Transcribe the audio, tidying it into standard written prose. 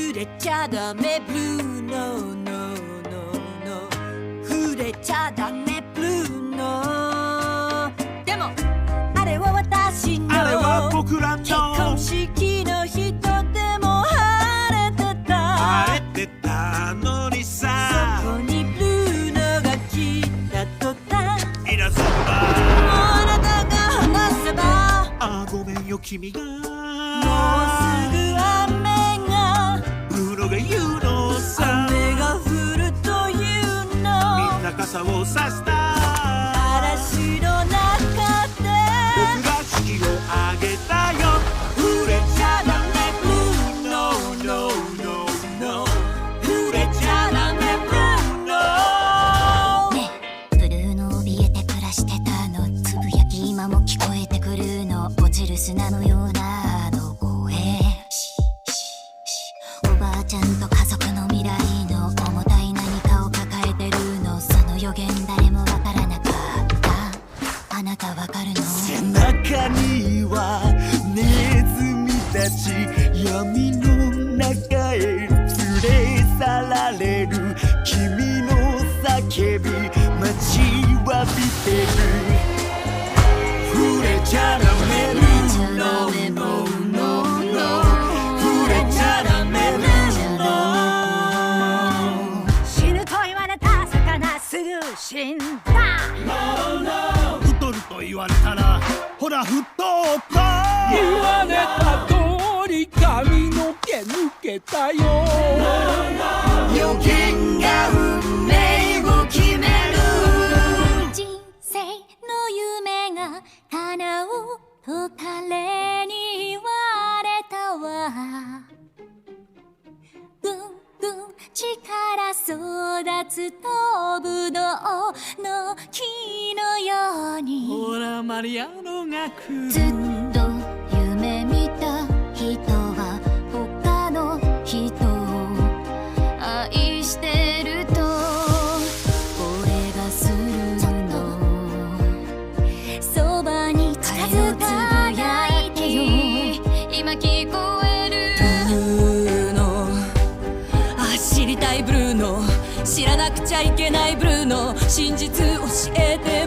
触れちゃダメブルーノーノーノーノー触れちゃダメブルーノーでもあれは私のあれは僕らの結婚式の人でも晴れてた晴れてたのにさそこにブルーノが来た途端稲妻あなたが話せばあごめんよ君がもうすぐ雨がブルーノが言うのさ雨が降るというみんのな傘をさした嵐の中で僕が式をあげたよ触れちゃダメブルーノーノーノーノー触れちゃダメブルーノーねえブルーの怯えて暮らしてたのつぶやき今も聞こえてくるの落ちる砂のようなあの声おばあちゃんと家族の未来の重たい何かを抱えてるのその予言誰もわからなかったあなたわかるの背中にはネズミたち闇の中へ連れ去られる君の叫び待ちわびてる触れちゃダメルノーノーノーノー触れちゃダメルノー死ぬと言われた魚すぐ死んだ太ると言われたらほら太った言われた通り髪の毛抜けたよ予言が運命を決める人生の夢が叶うと彼に言われたわぐんぐん力育つ飛ぶのの木のようにほらマリアノが来ずっると夢見た人は他の人を愛してると声がするのそばに近づかないでよ今聞こえるブルーノ知りたいブルーノ知らなくちゃいけないブルーノ真実教えて